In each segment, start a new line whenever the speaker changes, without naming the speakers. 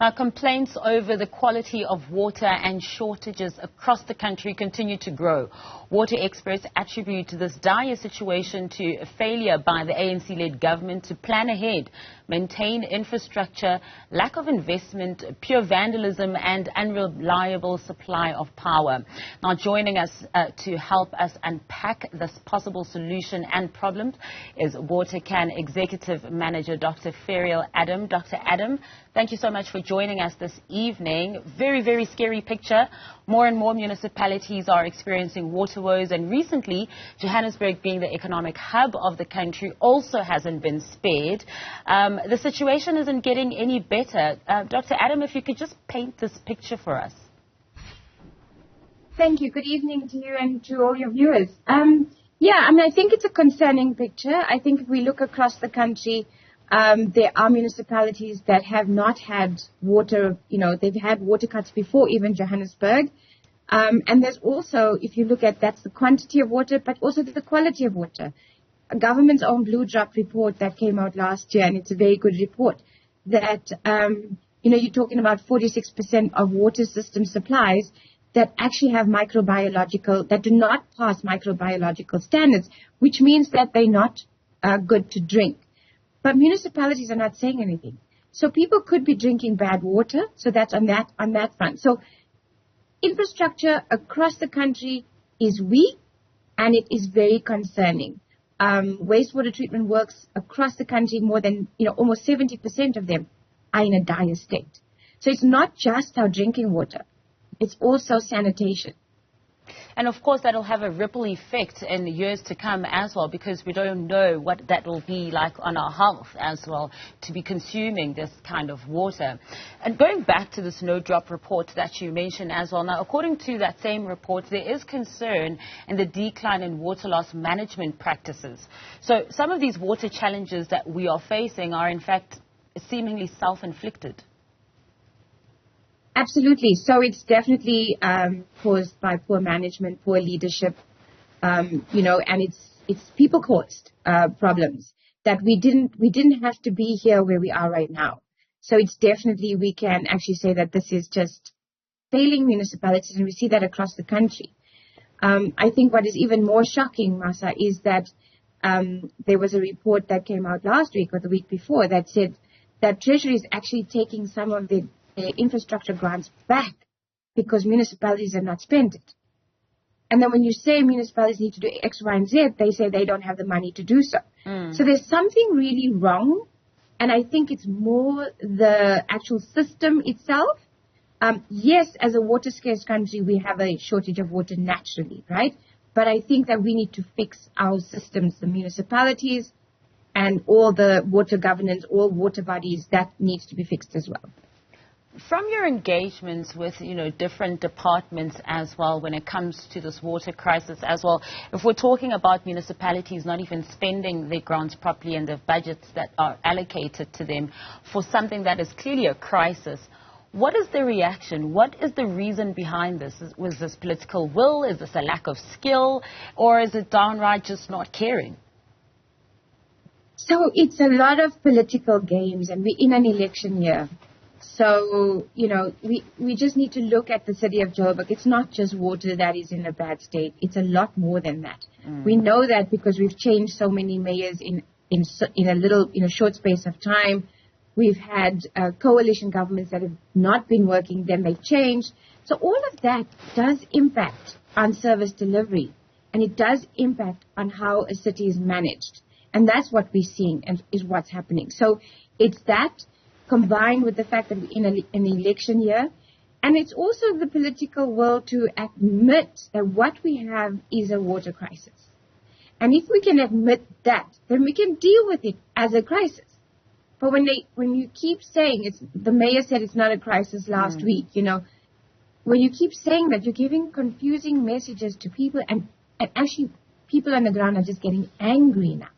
Now, complaints over the quality of water and shortages across the country continue to grow. Water experts attribute this dire situation to a failure by the ANC-led government to plan ahead, maintain infrastructure, lack of investment, pure vandalism and unreliable supply of power. Now, joining us to help us unpack this possible solution and problems is WaterCAN Executive Manager Dr Ferrial Adam. Dr. Adam, thank you so much for joining us this evening. Very, very scary picture. More and more municipalities are experiencing water woes, and recently Johannesburg, being the economic hub of the country, also hasn't been spared. The situation isn't getting any better. Dr. Adam, if you could just paint this picture for us.
Thank you. Good evening to you and to all your viewers. I think it's a concerning picture. I think if we look across the country, there are municipalities that have not had water, they've had water cuts before even Johannesburg. And there's also, if you look at that's the quantity of water, but also the quality of water. A government's own Blue Drop report that came out last year, and it's a very good report, that, you're talking about 46% of water system supplies that actually have that do not pass microbiological standards, which means that they're not good to drink. But municipalities are not saying anything. So people could be drinking bad water. So that's on that front. So infrastructure across the country is weak, and it is very concerning. Wastewater treatment works across the country, more than, almost 70% of them are in a dire state. So it's not just our drinking water. It's also sanitation.
And of course, that'll have a ripple effect in the years to come as well, because we don't know what that will be like on our health as well, to be consuming this kind of water. And going back to this no drop report that you mentioned as well, now, according to that same report, there is concern in the decline in water loss management practices. So some of these water challenges that we are facing are, in fact, seemingly self-inflicted.
Absolutely. So it's definitely caused by poor management, poor leadership, and it's people-caused problems that we didn't have to be here where we are right now. So it's definitely, we can actually say that this is just failing municipalities, and we see that across the country. I think what is even more shocking, Masa, is that there was a report that came out last week or the week before that said that Treasury is actually taking some of the infrastructure grants back because municipalities have not spent it. And then when you say municipalities need to do X, Y, and Z, they say they don't have the money to do so. So there's something really wrong, and I think it's more the actual system itself. Yes, as a water-scarce country, we have a shortage of water naturally, right? But I think that we need to fix our systems, the municipalities and all the water governance, all water bodies, that needs to be fixed as well.
From your engagements with, different departments as well, when it comes to this water crisis as well, if we're talking about municipalities not even spending their grants properly and the budgets that are allocated to them for something that is clearly a crisis, what is the reaction? What is the reason behind this? Was this political will? Is this a lack of skill? Or is it downright just not caring?
So it's a lot of political games, and we're in an election year. So, we just need to look at the city of Joburg. It's not just water that is in a bad state. It's a lot more than that. We know that because we've changed so many mayors in a short space of time. We've had coalition governments that have not been working, then they've changed. So all of that does impact on service delivery, and it does impact on how a city is managed. And that's what we're seeing and is what's happening. So it's that, combined with the fact that we're in an election year. And it's also the political will to admit that what we have is a water crisis. And if we can admit that, then we can deal with it as a crisis. But when you keep saying, the mayor said it's not a crisis last week, when you keep saying that, you're giving confusing messages to people, and actually people on the ground are just getting angry now.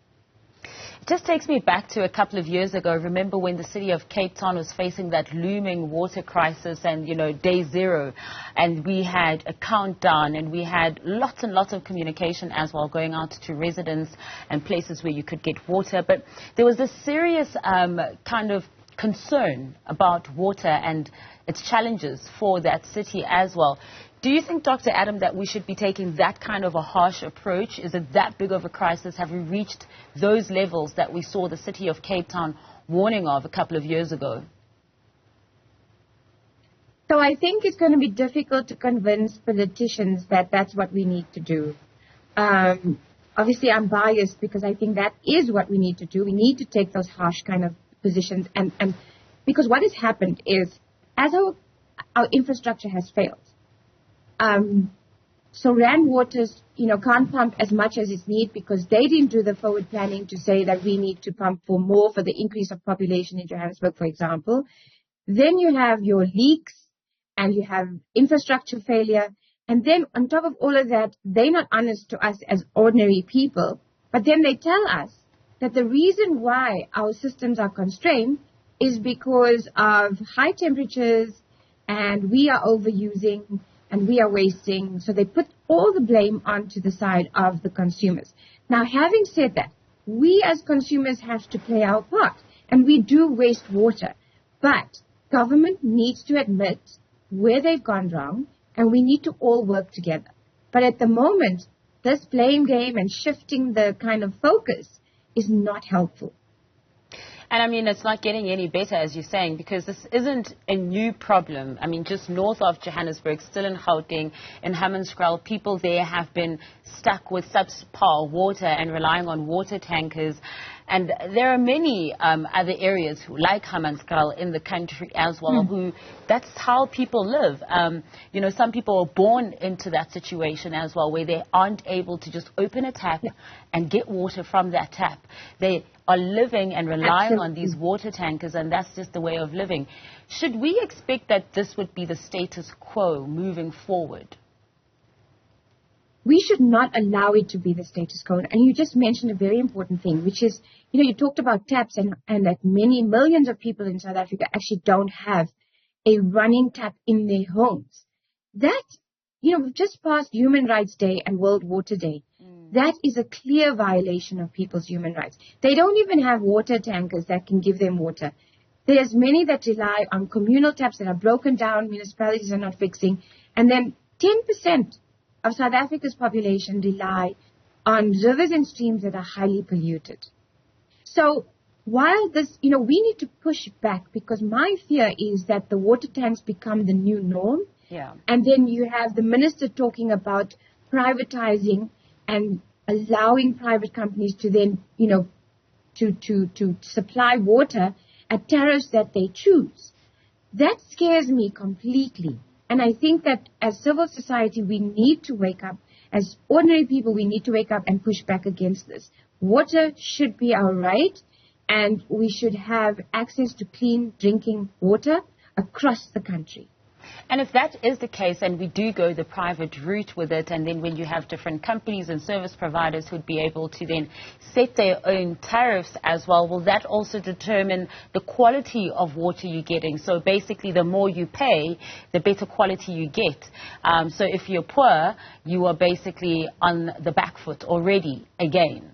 It just takes me back to a couple of years ago. Remember when the city of Cape Town was facing that looming water crisis and, day zero, and we had a countdown and we had lots and lots of communication as well going out to residents and places where you could get water. But there was a serious kind of concern about water and its challenges for that city as well. Do you think, Dr. Adam, that we should be taking that kind of a harsh approach? Is it that big of a crisis? Have we reached those levels that we saw the city of Cape Town warning of a couple of years ago?
So I think it's going to be difficult to convince politicians that that's what we need to do. Obviously, I'm biased because I think that is what we need to do. We need to take those harsh kind of positions. And because what has happened is, as our infrastructure has failed, so Rand Waters, can't pump as much as it's needed because they didn't do the forward planning to say that we need to pump for more for the increase of population in Johannesburg, for example. Then you have your leaks and you have infrastructure failure. And then on top of all of that, they're not honest to us as ordinary people. But then they tell us that the reason why our systems are constrained is because of high temperatures and we are overusing and we are wasting. So they put all the blame onto the side of the consumers. Now, having said that, we as consumers have to play our part, and we do waste water. But government needs to admit where they've gone wrong, and we need to all work together. But at the moment, this blame game and shifting the kind of focus is not helpful.
And I mean, it's not getting any better, as you're saying, because this isn't a new problem. I mean, just north of Johannesburg, still in Gauteng, in Hammanskraal, people there have been stuck with subpar water and relying on water tankers. And there are many other areas like Hammanskraal in the country as well, who that's how people live. Some people are born into that situation as well, where they aren't able to just open a tap and get water from that tap. They are living and relying on these water tankers, and that's just the way of living. Should we expect that this would be the status quo moving forward?
We should not allow it to be the status quo. And you just mentioned a very important thing, which is, you talked about taps and that many millions of people in South Africa actually don't have a running tap in their homes. That, we've just passed Human Rights Day and World Water Day. That is a clear violation of people's human rights. They don't even have water tankers that can give them water. There's many that rely on communal taps that are broken down, municipalities are not fixing, and then 10% of South Africa's population rely on rivers and streams that are highly polluted. So while this, we need to push back, because my fear is that the water tanks become the new norm.
Yeah.
And then you have the minister talking about privatizing and allowing private companies to then, to supply water at tariffs that they choose. That scares me completely. And I think that as civil society, we need to wake up. As ordinary people, we need to wake up and push back against this. Water should be our right, and we should have access to clean drinking water across the country.
And if that is the case, and we do go the private route with it, and then when you have different companies and service providers who'd be able to then set their own tariffs as well, will that also determine the quality of water you're getting? So basically, the more you pay, the better quality you get. So if you're poor, you are basically on the back foot already again.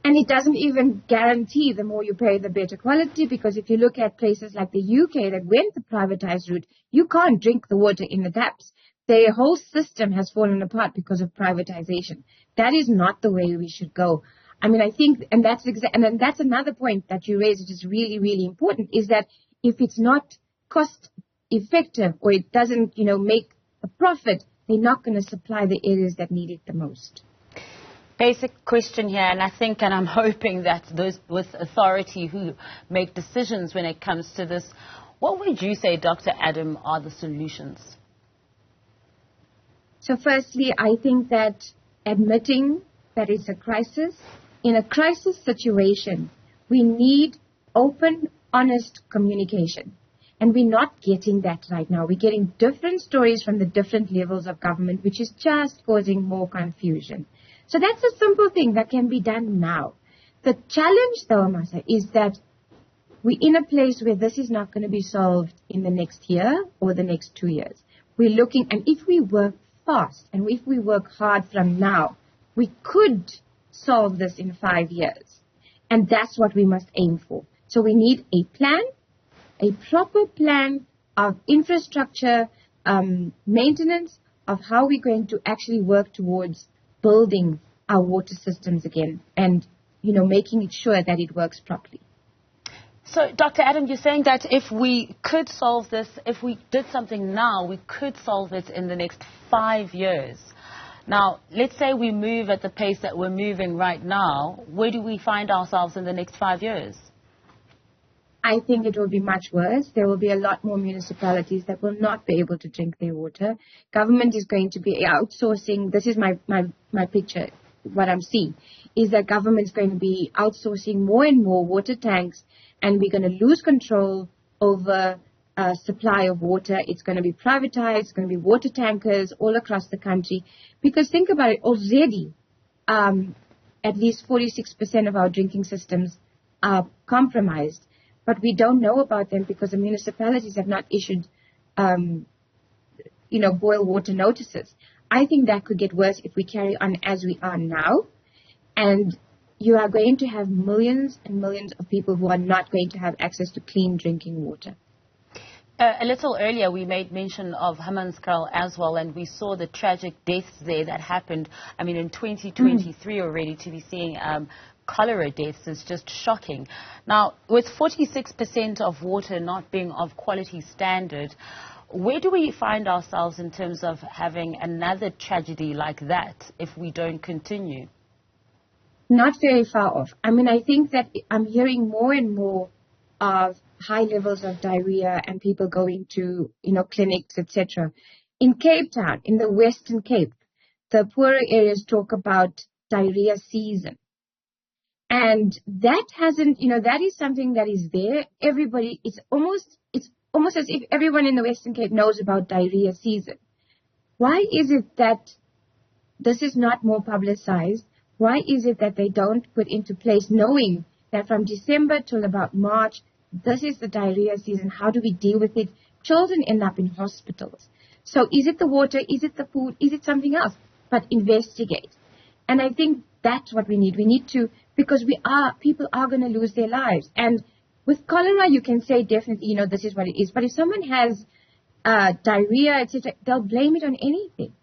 And it doesn't even guarantee the more you pay, the better quality, because if you look at places like the UK that went the privatized route, you can't drink the water in the taps. Their whole system has fallen apart because of privatization. That is not the way we should go. I mean, I think, and then that's another point that you raised, which is really, really important, is that if it's not cost effective or it doesn't, make a profit, they're not going to supply the areas that need it the most.
Basic question here, and I think, and I'm hoping that those with authority who make decisions when it comes to this, what would you say, Dr. Adam, are the solutions?
So firstly, I think that admitting that it's a crisis, in a crisis situation, we need open, honest communication. And we're not getting that right now. We're getting different stories from the different levels of government, which is just causing more confusion. So that's a simple thing that can be done now. The challenge, though, Amasa, is that we're in a place where this is not going to be solved in the next year or the next 2 years. We're looking, and if we work fast and if we work hard from now, we could solve this in 5 years. And that's what we must aim for. So we need a plan, a proper plan of infrastructure, maintenance, of how we're going to actually work towards building our water systems again and, making sure that it works properly.
So, Dr. Adam, you're saying that if we could solve this, if we did something now, we could solve it in the next 5 years. Now, let's say we move at the pace that we're moving right now. Where do we find ourselves in the next 5 years?
I think it will be much worse. There will be a lot more municipalities that will not be able to drink their water. Government is going to be outsourcing. This is my picture. What I'm seeing is that government is going to be outsourcing more and more water tanks, and we're going to lose control over supply of water. It's going to be privatized. It's going to be water tankers all across the country. Because think about it, already at least 46% of our drinking systems are compromised. But we don't know about them because the municipalities have not issued, boil water notices. I think that could get worse if we carry on as we are now. And you are going to have millions and millions of people who are not going to have access to clean drinking water.
A little earlier, we made mention of Hammanskraal as well, and we saw the tragic deaths there that happened. I mean, in 2023 already, to be seeing cholera deaths is just shocking. Now, with 46% of water not being of quality standard, where do we find ourselves in terms of having another tragedy like that if we don't continue?
Not very far off. I mean, I think that I'm hearing more and more of high levels of diarrhea and people going to, clinics, etc. In Cape Town, in the Western Cape, the poorer areas talk about diarrhea season. And that hasn't, that is something that is there. Everybody, it's almost as if everyone in the Western Cape knows about diarrhea season. Why is it that this is not more publicized? Why is it that they don't put into place, knowing that from December till about March, this is the diarrhea season? How do we deal with it? Children end up in hospitals. So is it the water? Is it the food? Is it something else? But investigate. And I think that's what we need. We need to, because people are going to lose their lives. And with cholera, you can say definitely, this is what it is. But if someone has diarrhea, etc., they'll blame it on anything.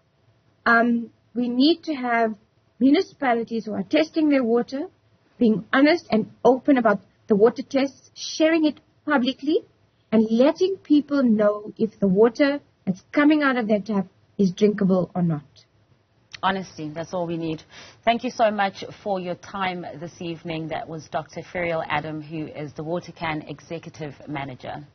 We need to have municipalities who are testing their water, being honest and open about the water tests, sharing it publicly, and letting people know if the water that's coming out of their tap is drinkable or not.
Honesty, that's all we need. Thank you so much for your time this evening. That was Dr. Ferrial Adam, who is the WaterCAN Executive Manager.